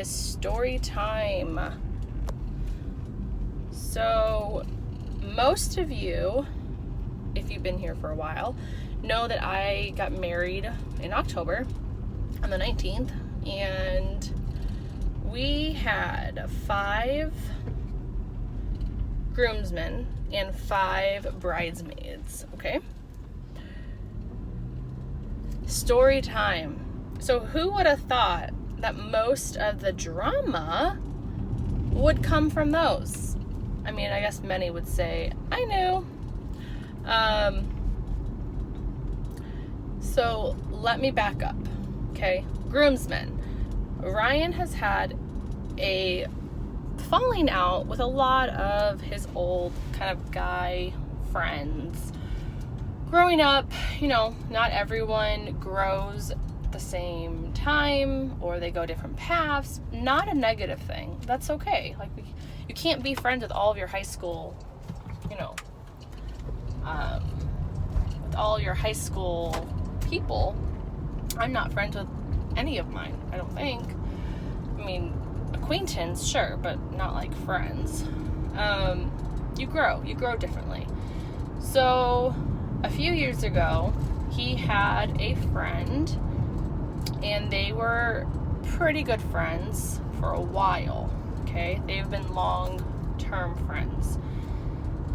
is story time. So, most of you, if you've been here for a while, know that I got married in October on the 19th, and we had 5 groomsmen and 5 bridesmaids, okay? Story time. So who would have thought that most of the drama would come from those? I mean, I guess many would say, I knew. So let me back up, okay? Groomsmen. Ryan has had a falling out with a lot of his old kind of guy friends. Growing up, not everyone grows the same time, or they go different paths. Not a negative thing. That's okay. Like, you can't be friends with all of your high school, with all your high school people. I'm not friends with any of mine, I don't think. I mean, acquaintance, sure, but not like friends. You grow differently. So a few years ago, he had a friend, and they were pretty good friends for a while, okay? They've been long-term friends.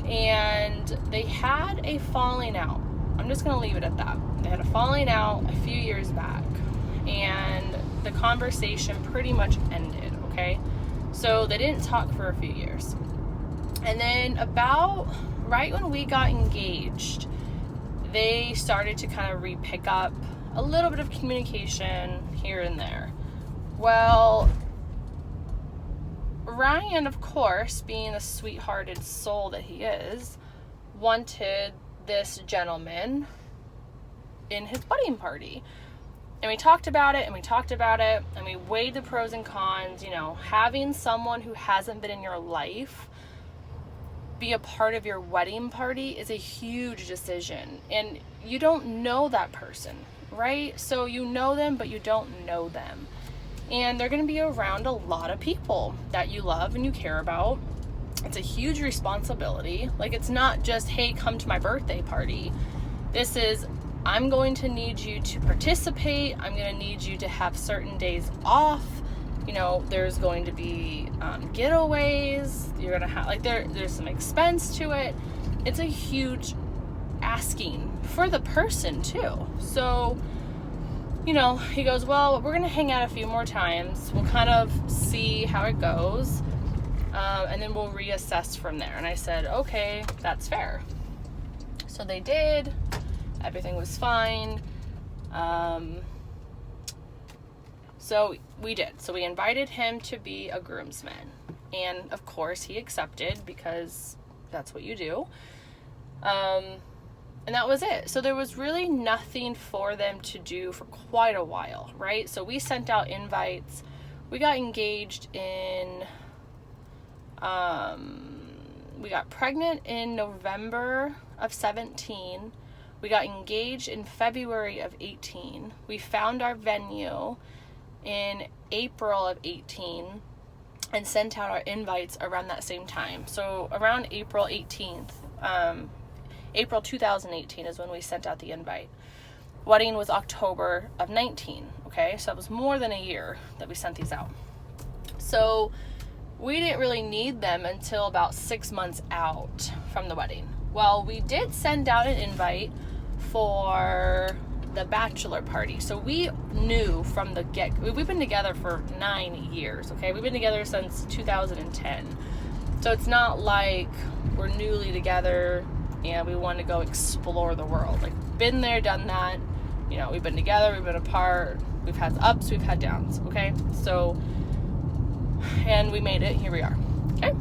And they had a falling out. I'm just going to leave it at that. They had a falling out a few years back, and the conversation pretty much ended, okay? So they didn't talk for a few years. And then about right when we got engaged, they started to kind of pick up a little bit of communication here and there. Well, Ryan, of course, being the sweethearted soul that he is, wanted this gentleman in his wedding party. And we talked about it, and we weighed the pros and cons. Having someone who hasn't been in your life be a part of your wedding party is a huge decision, and you don't know that person, right? So you know them, but you don't know them, and they're going to be around a lot of people that you love and you care about. It's a huge responsibility. Like, it's not just, hey, come to my birthday party. This is, I'm going to need you to participate. I'm going to need you to have certain days off. There's going to be getaways. You're going to have, there's some expense to it. It's a huge asking for the person too. So, he goes, well, we're going to hang out a few more times. We'll kind of see how it goes. And then we'll reassess from there. And I said, okay, that's fair. So they did. Everything was fine. So we did. So we invited him to be a groomsman. And of course he accepted, because that's what you do. And that was it. So there was really nothing for them to do for quite a while, right? So we sent out invites. We got engaged in, we got pregnant in November of 17. We got engaged in February of 18. We found our venue in April of 18 and sent out our invites around that same time. So around April 18th, April 2018 is when we sent out the invite. Wedding was October of 19, okay? So it was more than a year that we sent these out. So we didn't really need them until about 6 months out from the wedding. Well, we did send out an invite for the bachelor party. So we knew from the we've been together for 9 years, okay? We've been together since 2010. So it's not like we're newly together and we want to go explore the world. Like, been there, done that. We've been together, we've been apart, we've had ups, we've had downs, okay? So, and we made it, here we are, okay?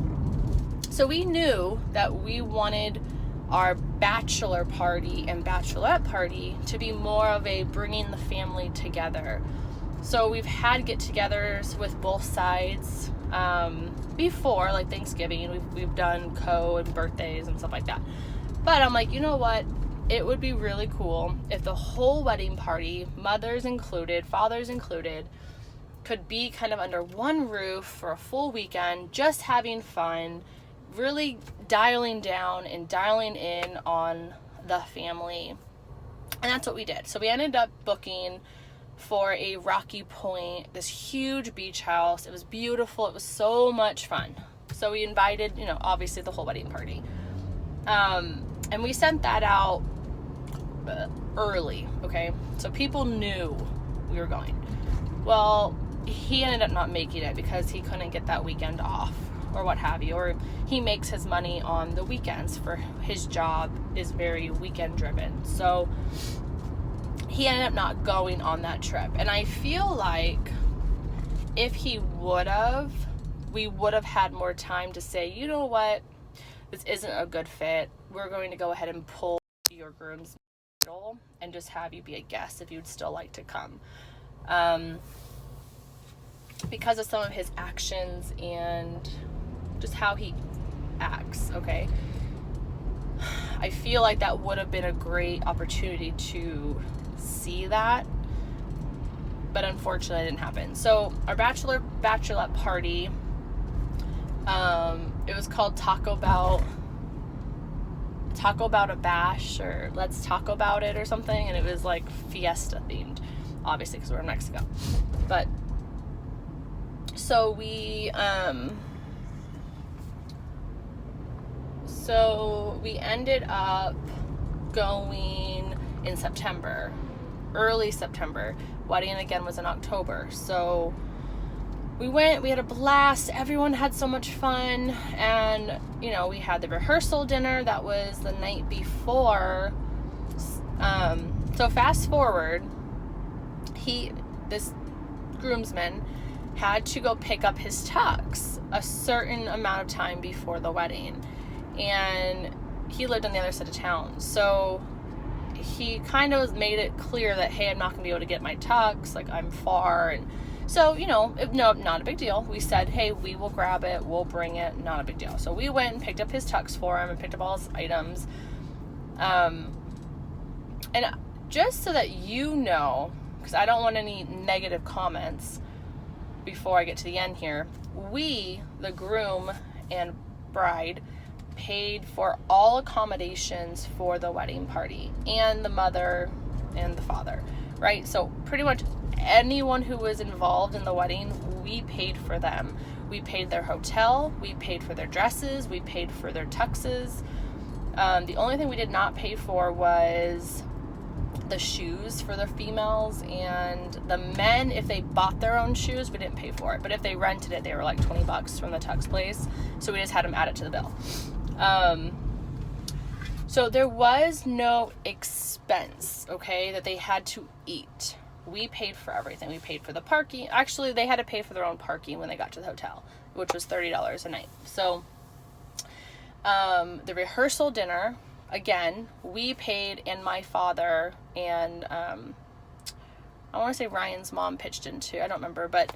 So we knew that we wanted our bachelor party and bachelorette party to be more of a bringing the family together. So we've had get-togethers with both sides before, like Thanksgiving. We've done and birthdays and stuff like that. But I'm like, you know what? It would be really cool if the whole wedding party, mothers included, fathers included, could be kind of under one roof for a full weekend, just having fun, really dialing down and dialing in on the family. And that's what we did. So we ended up booking for a Rocky Point, this huge beach house. It was beautiful. It was so much fun. So we invited, obviously the whole wedding party. And we sent that out early, okay? So people knew we were going. Well, he ended up not making it because he couldn't get that weekend off or what have you, or he makes his money on the weekends, for his job is very weekend driven. So he ended up not going on that trip. And I feel like if he would have, we would have had more time to say, you know what, this isn't a good fit. We're going to go ahead and pull your groom's middle and just have you be a guest if you'd still like to come. Because of some of his actions and just how he acts, okay? I feel like that would have been a great opportunity to see that, but unfortunately it didn't happen. So our bachelorette party, it was called Taco Bout a Bash, or Let's Talk About It or something, and it was like fiesta themed, obviously because we're in Mexico. But so we ended up going in September, early September. Wedding again was in October. So we went, we had a blast. Everyone had so much fun. And, we had the rehearsal dinner. That was the night before. So fast forward, this groomsman had to go pick up his tux a certain amount of time before the wedding. And he lived on the other side of town. So he kind of made it clear that, hey, I'm not going to be able to get my tux. Like, I'm far. And so, no, not a big deal. We said, hey, we will grab it. We'll bring it. Not a big deal. So we went and picked up his tux for him and picked up all his items. And just so that because I don't want any negative comments before I get to the end here, we, the groom and bride, paid for all accommodations for the wedding party, and the mother and the father, right? So pretty much anyone who was involved in the wedding, we paid for them. We paid their hotel, we paid for their dresses, we paid for their tuxes. The only thing we did not pay for was the shoes for the females, and the men, if they bought their own shoes, we didn't pay for it, but if they rented it, they were like $20 from the tux place, so we just had them add it to the bill. So there was no expense, okay, that they had to eat. We paid for everything. We paid for the parking. Actually, they had to pay for their own parking when they got to the hotel, which was $30 a night. So the rehearsal dinner, again, we paid, and my father and I want to say Ryan's mom pitched in too. I don't remember, but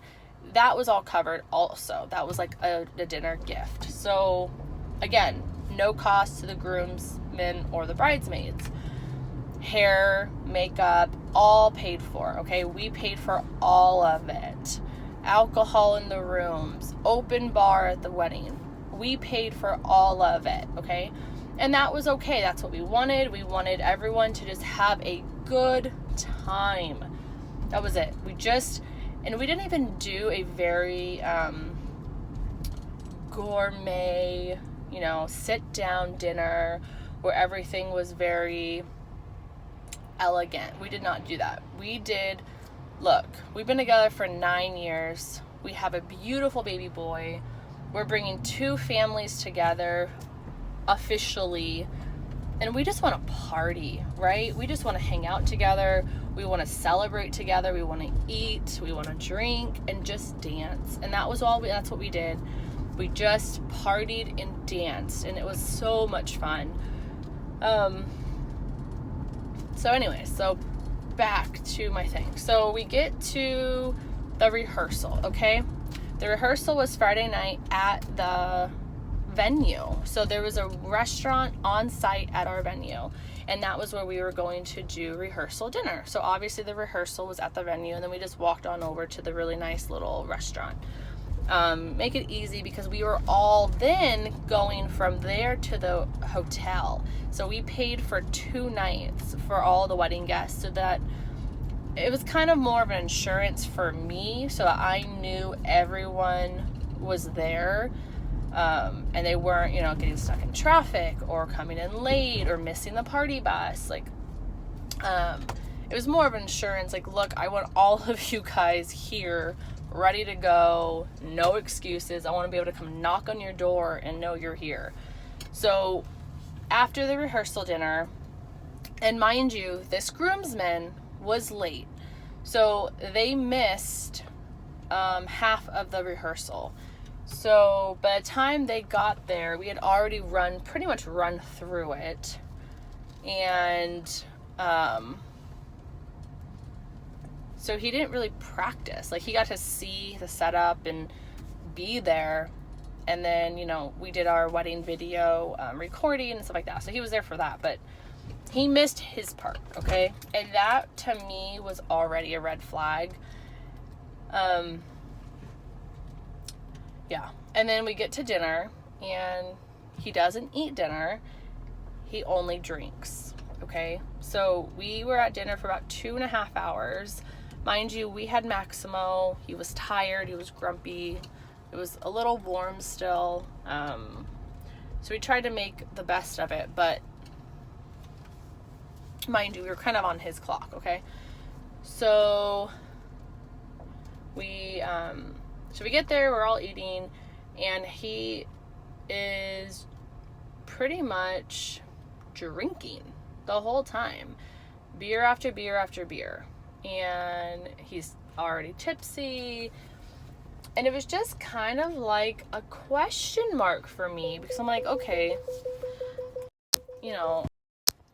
that was all covered also. That was like a dinner gift. So again, no cost to the groomsmen or the bridesmaids. Hair, makeup, all paid for, okay? We paid for all of it. Alcohol in the rooms, open bar at the wedding. We paid for all of it, okay? And that was okay. That's what we wanted. We wanted everyone to just have a good time. That was it. We didn't even do a very gourmet, sit down dinner where everything was very elegant. We did not do that. We've been together for 9 years. We have a beautiful baby boy. We're bringing 2 families together officially, and we just want to party, right? We just want to hang out together. We want to celebrate together. We want to eat. We want to drink and just dance. And that's what we did. We just partied and danced, and it was so much fun. So back to my thing. So we get to the rehearsal, okay? The rehearsal was Friday night at the venue. So there was a restaurant on site at our venue, and that was where we were going to do rehearsal dinner. So obviously the rehearsal was at the venue, and then we just walked on over to the really nice little restaurant. Make it easy because we were all then going from there to the hotel. So we paid for 2 nights for all the wedding guests, so that it was kind of more of an insurance for me, so I knew everyone was there, and they weren't, getting stuck in traffic or coming in late or missing the party bus. Like, it was more of an insurance. Like, look, I want all of you guys here, ready to go, no excuses. I want to be able to come knock on your door and know you're here. So after the rehearsal dinner, and mind you, this groomsman was late, so they missed half of the rehearsal. So by the time they got there, we had already pretty much run through it, and so he didn't really practice. Like, he got to see the setup and be there, and then we did our wedding video recording and stuff like that, so he was there for that, but he missed his part, okay? And that, to me, was already a red flag. Yeah. And then we get to dinner, and he doesn't eat dinner. He only drinks, okay? So we were at dinner for about 2.5 hours. Mind you, we had Maximo. He was tired. He was grumpy. It was a little warm still. So we tried to make the best of it, but mind you, we were kind of on his clock, okay? So we get there, we're all eating, and he is pretty much drinking the whole time. Beer after beer after beer. And he's already tipsy. And it was just kind of like a question mark for me, because I'm like, okay,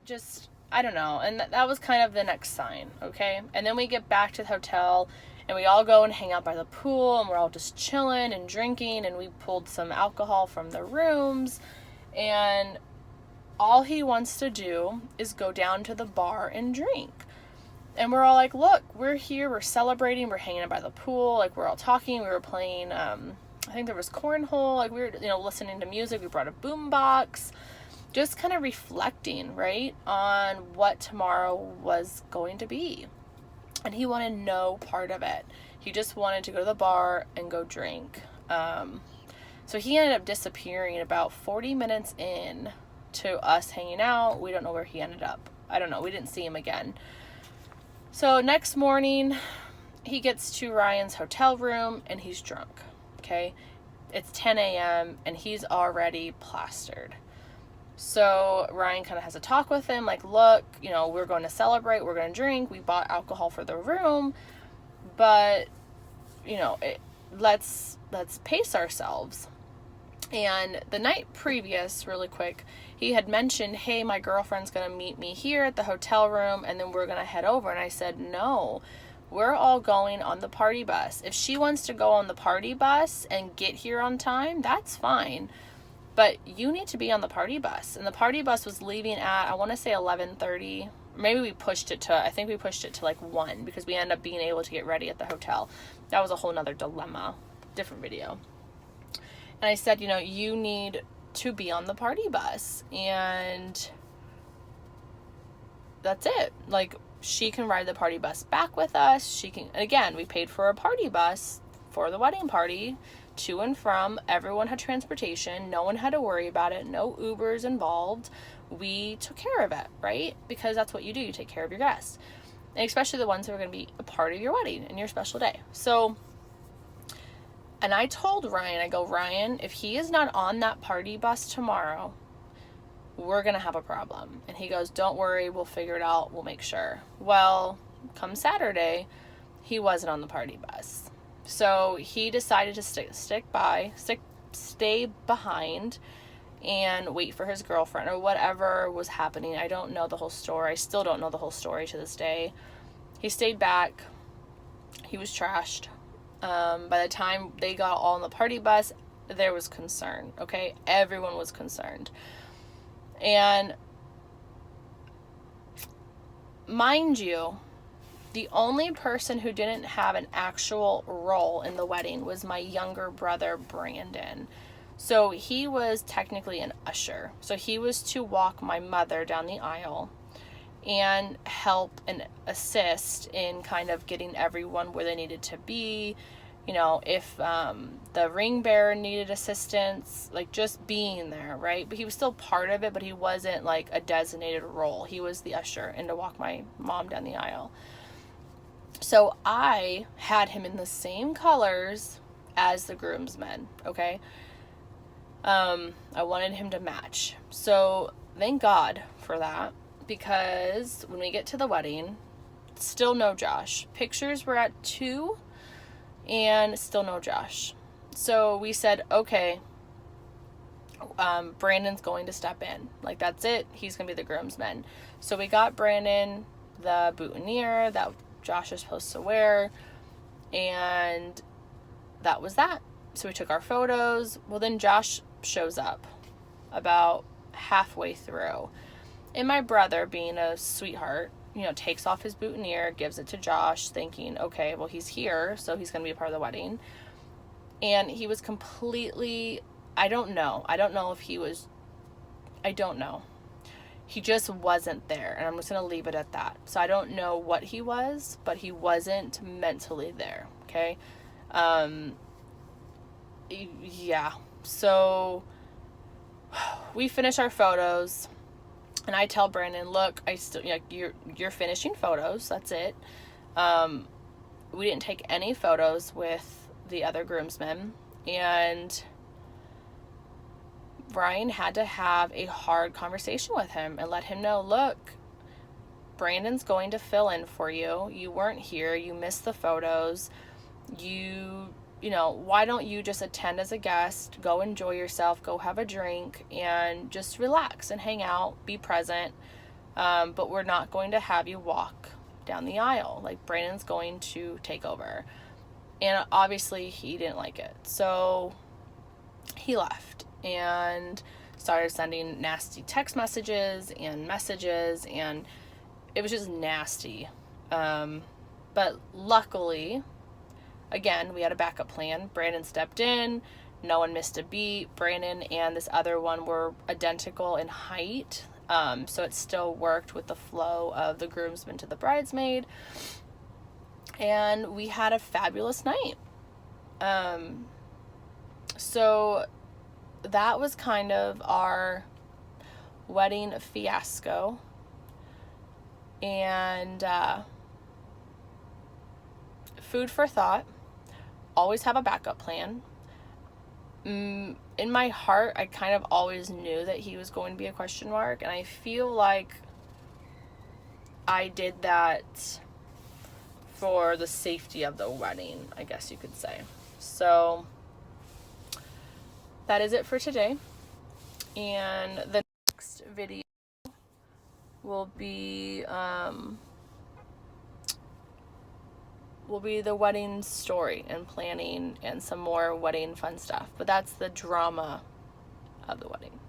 just, I don't know. And that was kind of the next sign, okay? And then we get back to the hotel, and we all go and hang out by the pool, and we're all just chilling and drinking, and we pulled some alcohol from the rooms, and all he wants to do is go down to the bar and drink. And we're all like, look, we're here, we're celebrating, we're hanging out by the pool, like, we're all talking, we were playing, I think there was cornhole, like, we were, listening to music, we brought a boombox, just kind of reflecting, right, on what tomorrow was going to be. And he wanted no part of it. He just wanted to go to the bar and go drink. So he ended up disappearing about 40 minutes in to us hanging out. We don't know where he ended up. I don't know. We didn't see him again. So next morning, he gets to Ryan's hotel room, and he's drunk, okay? It's 10 a.m., and he's already plastered. So Ryan kind of has a talk with him, like, look, we're going to celebrate, we're going to drink, we bought alcohol for the room, but, let's pace ourselves. And the night previous, really quick, he had mentioned, hey, my girlfriend's going to meet me here at the hotel room, and then we're going to head over. And I said, no, we're all going on the party bus. If she wants to go on the party bus and get here on time, that's fine. But you need to be on the party bus. And the party bus was leaving at, I want to say 11:30. Maybe we pushed it to like 1, because we ended up being able to get ready at the hotel. That was a whole nother dilemma. Different video. And I said, you need to be on the party bus. And that's it. Like, she can ride the party bus back with us. She can, again, we paid for a party bus for the wedding party, to and from. Everyone had transportation. No one had to worry about it. No Ubers involved. We took care of it, right? Because that's what you do. You take care of your guests. And especially the ones who are going to be a part of your wedding and your special day. So, and I told Ryan, I go, Ryan, if he is not on that party bus tomorrow, we're going to have a problem. And he goes, don't worry, we'll figure it out. We'll make sure. Well, come Saturday, he wasn't on the party bus. So he decided to stay behind and wait for his girlfriend or whatever was happening. I don't know the whole story. I still don't know the whole story to this day. He stayed back. He was trashed. By the time they got all on the party bus, there was concern, okay? Everyone was concerned. And mind you, the only person who didn't have an actual role in the wedding was my younger brother, Brandon. So he was technically an usher. So he was to walk my mother down the aisle and help and assist in kind of getting everyone where they needed to be. You know, if the ring bearer needed assistance, like just being there, right? But he was still part of it, but he wasn't like a designated role. He was the usher and to walk my mom down the aisle. So I had him in the same colors as the groomsmen, okay? I wanted him to match. So thank God for that, because when we get to the wedding, still no Josh. Pictures were at 2 and still no Josh. So we said, okay, Brandon's going to step in. Like, that's it. He's going to be the groomsman. So we got Brandon the boutonniere that Josh is supposed to wear, and that was that. So we took our photos. Well, then Josh shows up about halfway through. And my brother, being a sweetheart, you know, takes off his boutonniere, gives it to Josh, thinking, okay, well, he's here, so he's going to be a part of the wedding. And he was completely, I don't know if he was, I don't know. He just wasn't there, and I'm just going to leave it at that. So I don't know what he was, but he wasn't mentally there, okay? Yeah. So we finish our photos, and I tell Brandon, look, I still, like, you're finishing photos. That's it. We didn't take any photos with the other groomsmen, and Ryan had to have a hard conversation with him and let him know, look, Brandon's going to fill in for you. You weren't here. You missed the photos. You know, why don't you just attend as a guest, go enjoy yourself, go have a drink, and just relax and hang out, be present. But we're not going to have you walk down the aisle. Like, Brandon's going to take over. And obviously he didn't like it. So he left and started sending nasty text messages, and it was just nasty. But luckily, again, we had a backup plan. Brandon stepped in. No one missed a beat. Brandon and this other one were identical in height. So it still worked with the flow of the groomsman to the bridesmaid. And we had a fabulous night. So that was kind of our wedding fiasco. And food for thought. Always have a backup plan. In my heart, I kind of always knew that he was going to be a question mark, and I feel like I did that for the safety of the wedding, I guess you could say. So that is it for today, and the next video will be the wedding story and planning and some more wedding fun stuff. But that's the drama of the wedding.